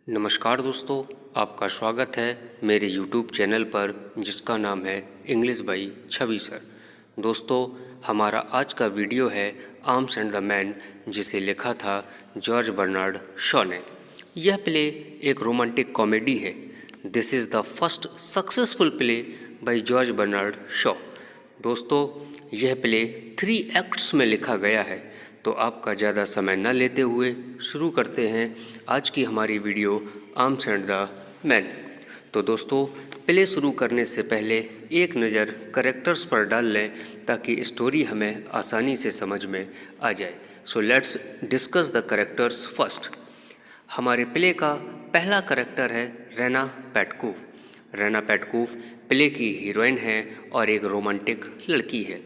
नमस्कार दोस्तों, आपका स्वागत है मेरे YouTube चैनल पर जिसका नाम है इंग्लिश बाई छवि सर। दोस्तों, हमारा आज का वीडियो है आर्म्स एंड द मैन, जिसे लिखा था जॉर्ज बर्नार्ड शॉ ने। यह प्ले एक रोमांटिक कॉमेडी है। This is the first successful play by George Bernard Shaw. दोस्तों, यह प्ले 3 एक्ट्स में लिखा गया है। तो आपका ज़्यादा समय न लेते हुए शुरू करते हैं आज की हमारी video arms and the man. तो दोस्तों, प्ले शुरू करने से पहले एक नज़र कैरेक्टर्स पर डाल लें ताकि स्टोरी हमें आसानी से समझ में आ जाए। So let's discuss the characters first. हमारे प्ले का पहला कैरेक्टर है रेना पेटकूफ। रेना पेटकूफ प्ले की हीरोइन है और एक रोमांटिक लड़की है।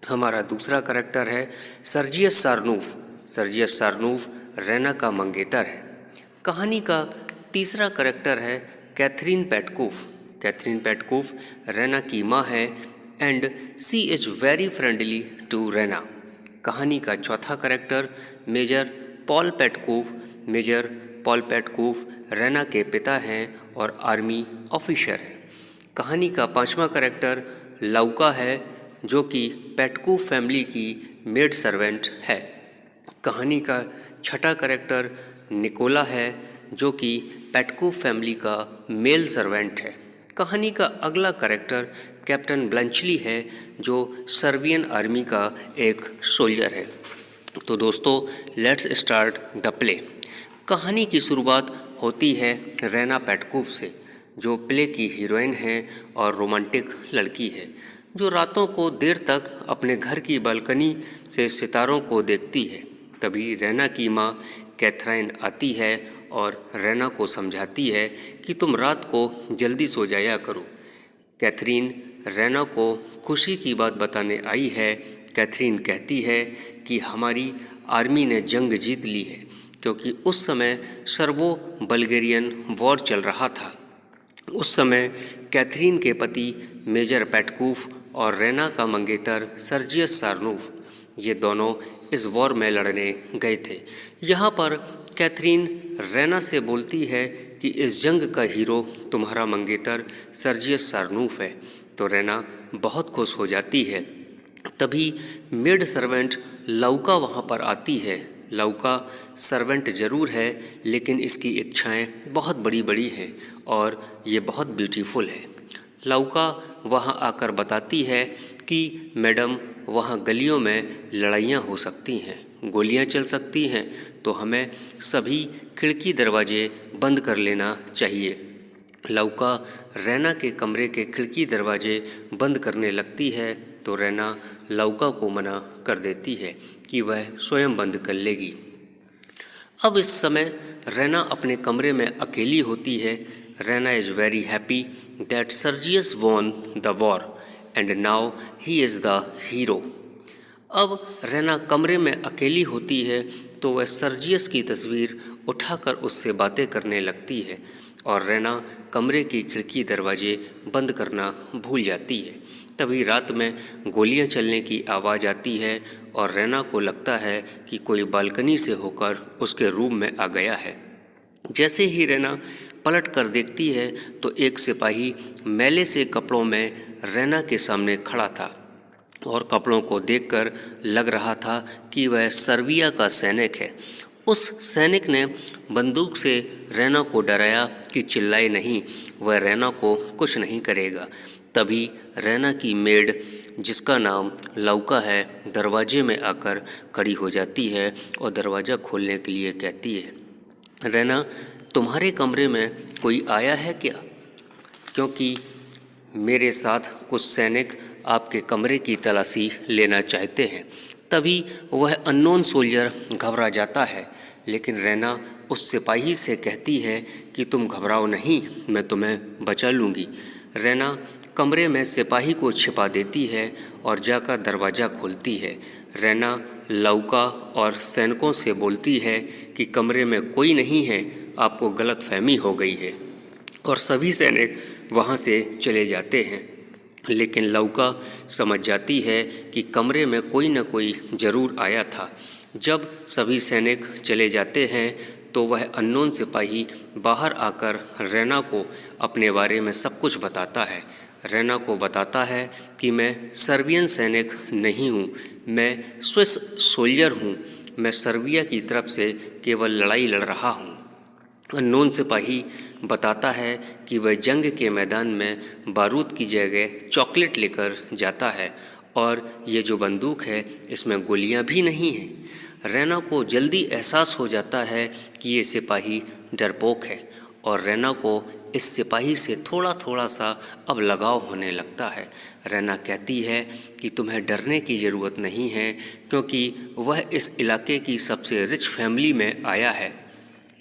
हमारा दूसरा कैरेक्टर है Sergius Saranoff. Sergius Saranoff Raina का मंगेतर है। कहानी का तीसरा कैरेक्टर है Catherine Petkoff. Catherine Petkoff Raina की माँ है and she is very friendly to Raina. कहानी का चौथा character Major Paul Petkoff. Major Paul Petkoff Raina के पिता हैं और आर्मी ऑफिसर हैं। कहानी का पांचवा कैरेक्टर लौका है, जो कि पेटकूफ फैमिली की मेड सर्वेंट है। कहानी का छठा कैरेक्टर निकोला है, जो कि पेटकूफ फैमिली का मेल सर्वेंट है। कहानी का अगला कैरेक्टर कैप्टन ब्लंचली है, जो सर्बियन आर्मी का एक सोल्जर है। तो दोस्तों, लेट्स स्टार्ट द प्ले। कहानी की शुरुआत होती है रेना पेटकूफ से, जो प्ले की हीरोइन है और रोमांटिक लड़की है, जो रातों को देर तक अपने घर की बालकनी से सितारों को देखती है। तभी रेना की माँ कैथरीन आती है और रेना को समझाती है कि तुम रात को जल्दी सो जाया करो। कैथरीन रेना को खुशी की बात बताने आई है। कैथरीन कहती है कि हमारी आर्मी ने जंग जीत ली है, क्योंकि उस समय सर्बो बल्गेरियन वॉर चल रहा था। उस समय कैथरीन के पति मेजर पेटकूफ और रेना का मंगेतर सर्जियस सारनूफ, ये दोनों इस वॉर में लड़ने गए थे। यहाँ पर कैथरीन रेना से बोलती है कि इस जंग का हीरो तुम्हारा मंगेतर सर्जियस सारनूफ है। तो रेना बहुत खुश हो जाती है। तभी मेड सर्वेंट लौका वहाँ पर आती है। लौका सर्वेंट ज़रूर है, लेकिन इसकी इच्छाएं बहुत बड़ी बड़ी हैं और ये बहुत ब्यूटीफुल है। लौका वहाँ आकर बताती है कि मैडम, वहाँ गलियों में लड़ाइयाँ हो सकती हैं, गोलियाँ चल सकती हैं, तो हमें सभी खिड़की दरवाजे बंद कर लेना चाहिए। लौका रेना के कमरे के खिड़की दरवाजे बंद करने लगती है, तो रेना लौका को मना कर देती है कि वह स्वयं बंद कर लेगी। अब इस समय रेना अपने कमरे में अकेली होती है। Raina is very happy that Sergius won the war and now he is the hero. अब रेना कमरे में अकेली होती है, तो वह सर्जियस की तस्वीर उठाकर उससे बातें करने लगती है और रेना कमरे की खिड़की दरवाजे बंद करना भूल जाती है। तभी रात में गोलियां चलने की आवाज़ आती है और रेना को लगता है कि कोई बालकनी से होकर उसके रूम में आ गया है। जैसे ही रेना पलट कर देखती है, तो एक सिपाही मैले से कपड़ों में रेना के सामने खड़ा था और कपड़ों को देखकर लग रहा था कि वह सर्बिया का सैनिक है। उस सैनिक ने बंदूक से रेना को डराया कि चिल्लाए नहीं, वह रेना को कुछ नहीं करेगा। तभी रेना की मेड, जिसका नाम लौका है, दरवाजे में आकर खड़ी हो जाती है और दरवाज़ा खोलने के लिए कहती है, रेना, तुम्हारे कमरे में कोई आया है क्या? क्योंकि मेरे साथ कुछ सैनिक आपके कमरे की तलाशी लेना चाहते हैं। तभी वह अननोन सोल्जर घबरा जाता है, लेकिन रेना उस सिपाही से कहती है कि तुम घबराओ नहीं, मैं तुम्हें बचा लूँगी। रेना कमरे में सिपाही को छिपा देती है और जाकर दरवाज़ा खोलती है। रेना लौका और सैनिकों से बोलती है कि कमरे में कोई नहीं है, आपको गलतफहमी हो गई है, और सभी सैनिक वहाँ से चले जाते हैं। लेकिन लौका समझ जाती है कि कमरे में कोई न कोई ज़रूर आया था। जब सभी सैनिक चले जाते हैं, तो वह अननोन सिपाही बाहर आकर रैना को अपने बारे में सब कुछ बताता है। रैना को बताता है कि मैं सर्बियन सैनिक नहीं हूँ, मैं स्विस सोल्जर हूँ, मैं सर्बिया की तरफ से केवल लड़ाई लड़ रहा हूँ। अननोन सिपाही बताता है कि वह जंग के मैदान में बारूद की जगह चॉकलेट लेकर जाता है और ये जो बंदूक है इसमें गोलियां भी नहीं हैं। रैना को जल्दी एहसास हो जाता है कि ये सिपाही डरपोक है और रैना को इस सिपाही से थोड़ा थोड़ा सा अब लगाव होने लगता है। रैना कहती है कि तुम्हें डरने की ज़रूरत नहीं है क्योंकि वह इस इलाके की सबसे रिच फैमिली में आया है।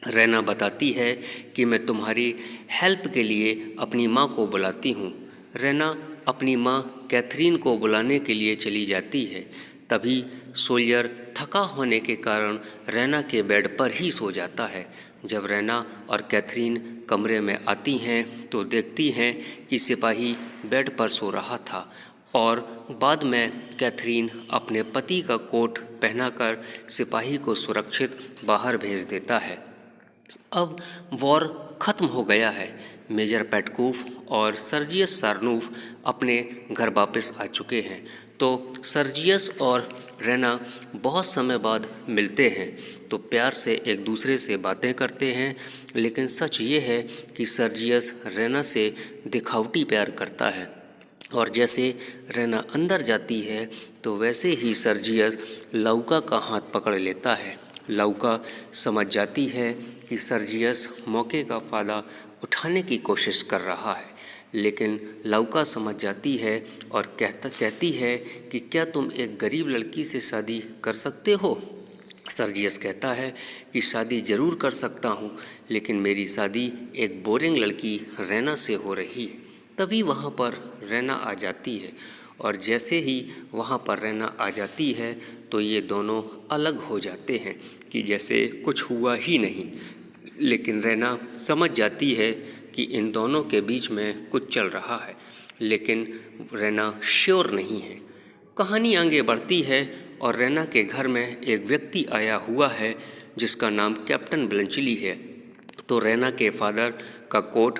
रैना बताती है कि मैं तुम्हारी हेल्प के लिए अपनी माँ को बुलाती हूँ। रैना अपनी माँ कैथरीन को बुलाने के लिए चली जाती है। तभी सोल्जर थका होने के कारण रैना के बेड पर ही सो जाता है। जब रैना और कैथरीन कमरे में आती हैं तो देखती हैं कि सिपाही बेड पर सो रहा था और बाद में कैथरीन अपने पति का कोट पहनाकर सिपाही को सुरक्षित बाहर भेज देता है। अब वॉर ख़त्म हो गया है। मेजर पेटकोव और सर्जियस सारनूफ अपने घर वापस आ चुके हैं। तो सर्जियस और रैना बहुत समय बाद मिलते हैं तो प्यार से एक दूसरे से बातें करते हैं, लेकिन सच ये है कि सर्जियस रैना से दिखावटी प्यार करता है और जैसे रैना अंदर जाती है तो वैसे ही सर्जियस लौका का हाथ पकड़ लेता है। लौका समझ जाती है कि सर्जियस मौके का फ़ायदा उठाने की कोशिश कर रहा है, लेकिन लौका समझ जाती है और कहती है कि क्या तुम एक गरीब लड़की से शादी कर सकते हो? सर्जियस कहता है कि शादी ज़रूर कर सकता हूँ, लेकिन मेरी शादी एक बोरिंग लड़की रैना से हो रही है। तभी वहाँ पर रैना आ जाती है और जैसे ही वहाँ पर रैना आ जाती है तो ये दोनों अलग हो जाते हैं कि जैसे कुछ हुआ ही नहीं। लेकिन रैना समझ जाती है कि इन दोनों के बीच में कुछ चल रहा है, लेकिन रैना श्योर नहीं है। कहानी आगे बढ़ती है और रैना के घर में एक व्यक्ति आया हुआ है जिसका नाम कैप्टन ब्लंचली है। तो रैना के फादर का कोट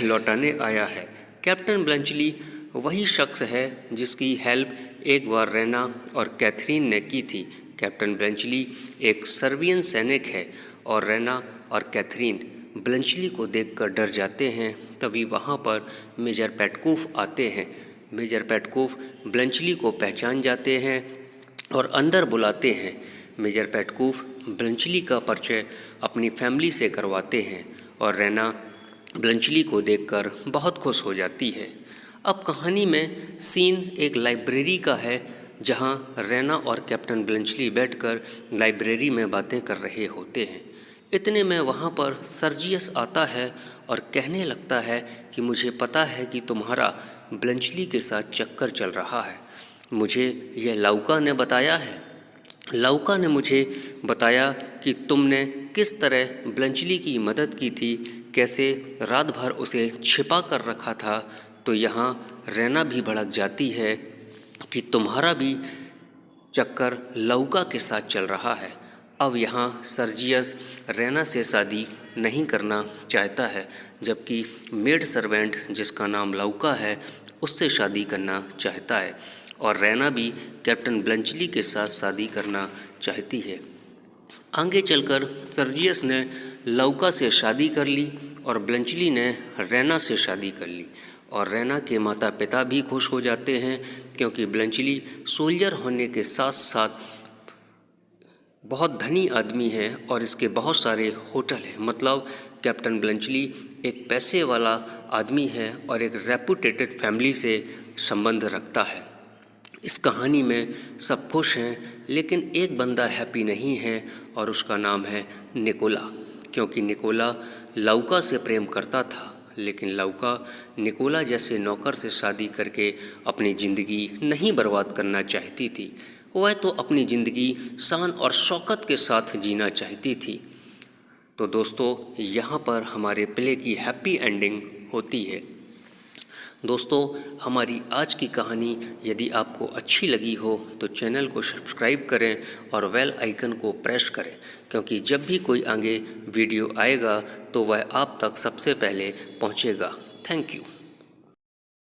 लौटाने आया है। कैप्टन ब्लंचली वही शख्स है जिसकी हेल्प एक बार रैना और कैथरीन ने की थी। कैप्टन ब्लंचली एक सर्बियन सैनिक है और रैना और कैथरीन ब्लंचली को देखकर डर जाते हैं। तभी वहाँ पर मेजर पेटकोव आते हैं। मेजर पेटकोव ब्लंचली को पहचान जाते हैं और अंदर बुलाते हैं। मेजर पेटकोव ब्लंचली का परिचय अपनी फैमिली से करवाते हैं और रैना ब्लंचली को देखकर बहुत खुश हो जाती है। अब कहानी में सीन एक लाइब्रेरी का है जहां रैना और कैप्टन ब्लंचली बैठकर लाइब्रेरी में बातें कर रहे होते हैं। इतने में वहां पर सर्जियस आता है और कहने लगता है कि मुझे पता है कि तुम्हारा ब्लंचली के साथ चक्कर चल रहा है। मुझे यह लौका ने बताया है। लौका ने मुझे बताया कि तुमने किस तरह ब्लंचली की मदद की थी, कैसे रात भर उसे छिपा कर रखा था। तो यहाँ रैना भी भड़क जाती है कि तुम्हारा भी चक्कर लौका के साथ चल रहा है। अब यहाँ सर्जियस रैना से शादी नहीं करना चाहता है, जबकि मेड सर्वेंट जिसका नाम लौका है उससे शादी करना चाहता है और रैना भी कैप्टन ब्लंचली के साथ शादी करना चाहती है। आगे चलकर सर्जियस ने लौका से शादी कर ली और ब्लंचली ने रैना से शादी कर ली और रैना के माता पिता भी खुश हो जाते हैं क्योंकि ब्लंचली सोल्जर होने के साथ साथ बहुत धनी आदमी है और इसके बहुत सारे होटल हैं। मतलब कैप्टन ब्लंचली एक पैसे वाला आदमी है और एक रेपुटेटेड फैमिली से संबंध रखता है। इस कहानी में सब खुश हैं, लेकिन एक बंदा हैप्पी नहीं है और उसका नाम है निकोला, क्योंकि निकोला लौका से प्रेम करता था, लेकिन लौका निकोला जैसे नौकर से शादी करके अपनी ज़िंदगी नहीं बर्बाद करना चाहती थी। वह तो अपनी ज़िंदगी शान और शौकत के साथ जीना चाहती थी। तो दोस्तों, यहाँ पर हमारे प्ले की हैप्पी एंडिंग होती है। दोस्तों, हमारी आज की कहानी यदि आपको अच्छी लगी हो तो चैनल को सब्सक्राइब करें और बेल आइकन को प्रेस करें, क्योंकि जब भी कोई आगे वीडियो आएगा तो वह आप तक सबसे पहले पहुंचेगा। Thank you.